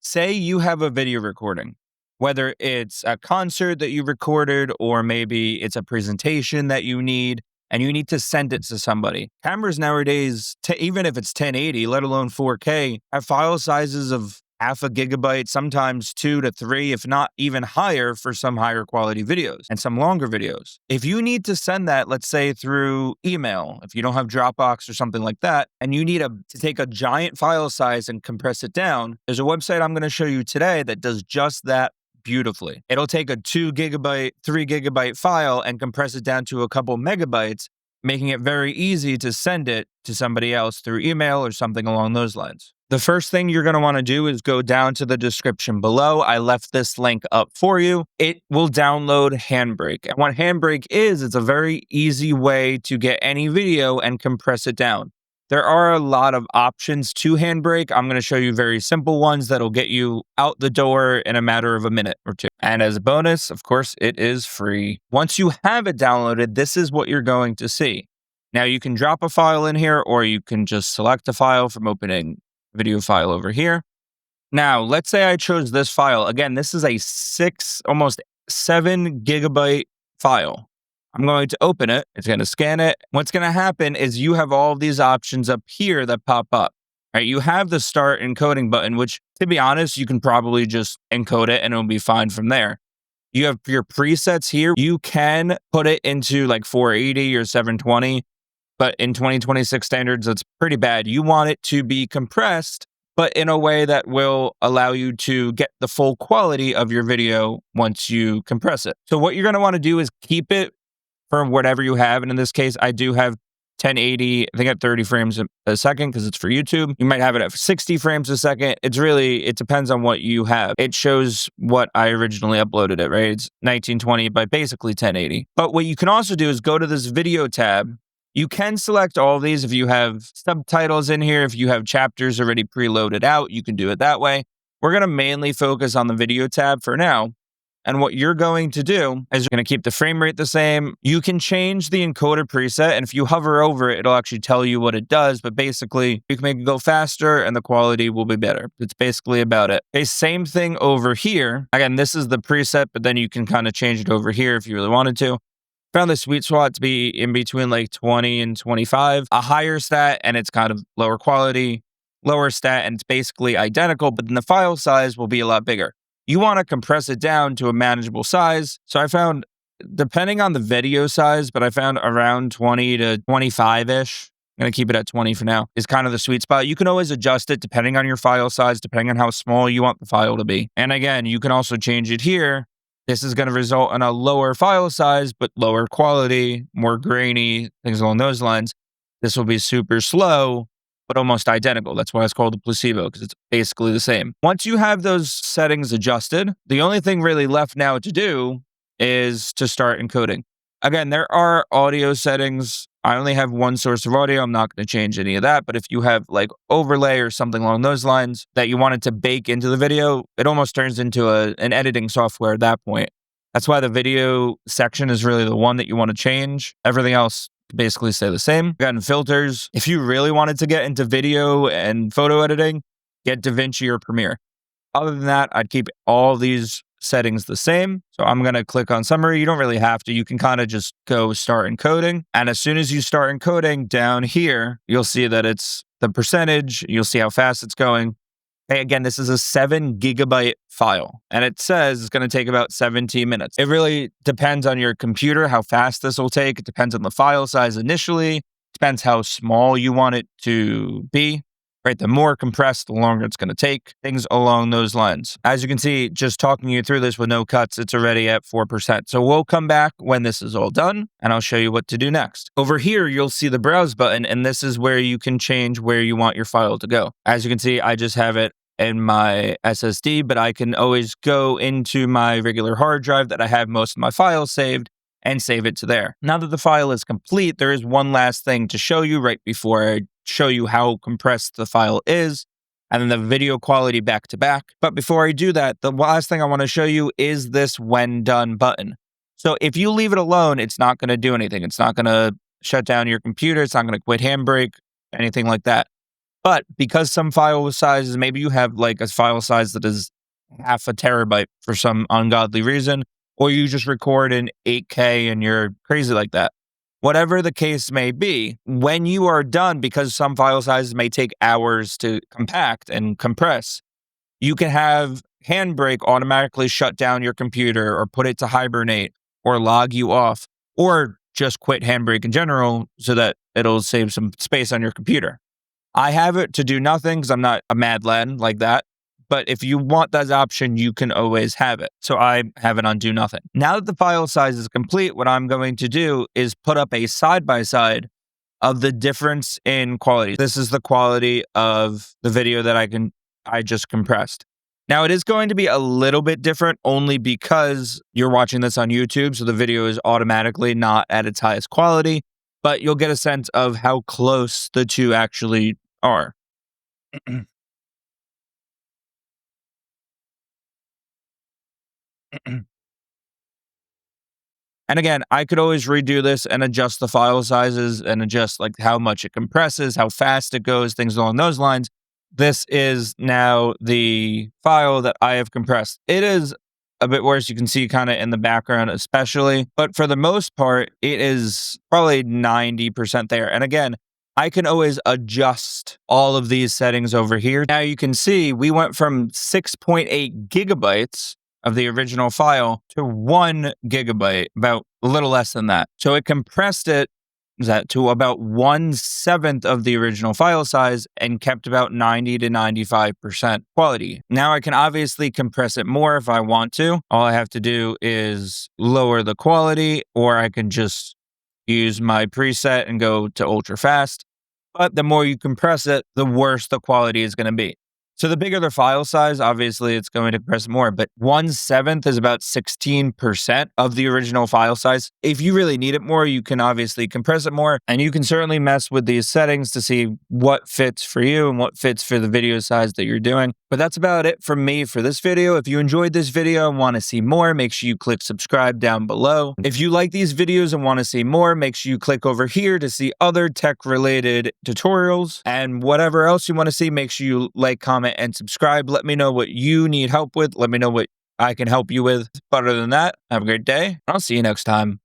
Say you have a video recording, whether it's a concert that you recorded or maybe it's a presentation that you need and you need to send it to somebody. Cameras nowadays, even if it's 1080, let alone 4K, have file sizes of half a gigabyte, sometimes 2 to 3, if not even higher for some higher quality videos and some longer videos. If you need to send that, let's say through email, if you don't have Dropbox or something like that, and you need to take a giant file size and compress it down, there's a website I'm going to show you today that does just that beautifully. It'll take a 2 gigabyte, 3 gigabyte file and compress it down to a couple megabytes, making it very easy to send it to somebody else through email or something along those lines. The first thing you're going to want to do is go down to the description below. I left this link up for you. It will download Handbrake. And what Handbrake is, it's a very easy way to get any video and compress it down. There are a lot of options to Handbrake. I'm going to show you very simple ones that'll get you out the door in a matter of a minute or two. And as a bonus, of course, it is free. Once you have it downloaded, this is what you're going to see. Now you can drop a file in here, or you can just select a file from opening video file over here. Now, let's say I chose this file. Again, this is a almost 7 gigabyte file. I'm going to open it. It's going to scan it. What's going to happen is you have all of these options up here that pop up. Right? You have the start encoding button, which, to be honest, you can probably just encode it and it'll be fine from there. You have your presets here. You can put it into like 480 or 720. But in 2026 standards, that's pretty bad. You want it to be compressed, but in a way that will allow you to get the full quality of your video once you compress it. So what you're going to want to do is keep it for whatever you have. And in this case, I do have 1080, I think at 30 frames a second because it's for YouTube. You might have it at 60 frames a second. It depends on what you have. It shows what I originally uploaded it, right? It's 1920 by basically 1080. But what you can also do is go to this video tab. You can select all of these if you have subtitles in here. If you have chapters already preloaded out, you can do it that way. We're going to mainly focus on the video tab for now. And what you're going to do is you're going to keep the frame rate the same. You can change the encoder preset, and if you hover over it, it'll actually tell you what it does. But basically, you can make it go faster and the quality will be better. It's basically about it. Okay, same thing over here. Again, this is the preset, but then you can kind of change it over here if you really wanted to. Found the sweet spot to be in between like 20 and 25. A higher stat and it's kind of lower quality, lower stat and it's basically identical, but then the file size will be a lot bigger. You want to compress it down to a manageable size. So I found, depending on the video size, but I found around 20 to 25-ish. I'm going to keep it at 20 for now, is kind of the sweet spot. You can always adjust it depending on your file size, depending on how small you want the file to be. And again, you can also change it here. This is going to result in a lower file size, but lower quality, more grainy, things along those lines. This will be super slow, but almost identical. That's why it's called a placebo, because it's basically the same. Once you have those settings adjusted, the only thing really left now to do is to start encoding. Again, there are audio settings. I only have one source of audio. I'm not going to change any of that. But if you have like overlay or something along those lines that you wanted to bake into the video, it almost turns into an editing software at that point. That's why the video section is really the one that you want to change. Everything else basically stay the same. Again, filters. If you really wanted to get into video and photo editing, get DaVinci or Premiere. Other than that, I'd keep all these settings the same. So I'm going to click on summary. You don't really have to. You can kind of just go start encoding. And as soon as you start encoding down here, you'll see that it's the percentage. You'll see how fast it's going. Hey, again, this is a 7 gigabyte file and it says it's going to take about 17 minutes. It really depends on your computer, how fast this will take. It depends on the file size initially. Depends how small you want it to be. Right, the more compressed, the longer it's going to take, things along those lines. As you can see, just talking you through this with no cuts, it's already at 4%. So we'll come back when this is all done, and I'll show you what to do next. Over here, you'll see the browse button, and this is where you can change where you want your file to go. As you can see, I just have it in my SSD, but I can always go into my regular hard drive that I have most of my files saved and save it to there. Now that the file is complete, there is one last thing to show you right before I show you how compressed the file is, and then the video quality back to back. But before I do that, the last thing I want to show you is this when done button. So if you leave it alone, it's not going to do anything. It's not going to shut down your computer. It's not going to quit Handbrake, anything like that. But because some file sizes, maybe you have like a file size that is half a terabyte for some ungodly reason, or you just record in 8K and you're crazy like that. Whatever the case may be, when you are done, because some file sizes may take hours to compact and compress, you can have Handbrake automatically shut down your computer or put it to hibernate or log you off or just quit Handbrake in general so that it'll save some space on your computer. I have it to do nothing because I'm not a mad lad like that. But if you want that option, you can always have it. So I have it on do nothing. Now that the file size is complete, what I'm going to do is put up a side by side of the difference in quality. This is the quality of the video that I just compressed. Now it is going to be a little bit different only because you're watching this on YouTube, so the video is automatically not at its highest quality, but you'll get a sense of how close the two actually are. And again, I could always redo this and adjust the file sizes and adjust like how much it compresses, how fast it goes, things along those lines. This is now the file that I have compressed. It is a bit worse. You can see kind of in the background, especially, but for the most part, it is probably 90% there. And again, I can always adjust all of these settings over here. Now you can see we went from 6.8 gigabytes of the original file to 1 gigabyte, about a little less than that. So it compressed it that to about 1/7 of the original file size and kept about 90 to 95% quality. Now I can obviously compress it more if I want to. All I have to do is lower the quality, or I can just use my preset and go to ultra fast. But the more you compress it, the worse the quality is going to be. So the bigger the file size, obviously it's going to compress more, but 1/7 is about 16% of the original file size. If you really need it more, you can obviously compress it more, and you can certainly mess with these settings to see what fits for you and what fits for the video size that you're doing. But that's about it from me for this video. If you enjoyed this video and want to see more, make sure you click subscribe down below. If you like these videos and want to see more, make sure you click over here to see other tech related tutorials, and whatever else you want to see, make sure you like, comment, and subscribe. Let me know what you need help with. Let me know what I can help you with. But other than that, have a great day. I'll see you next time.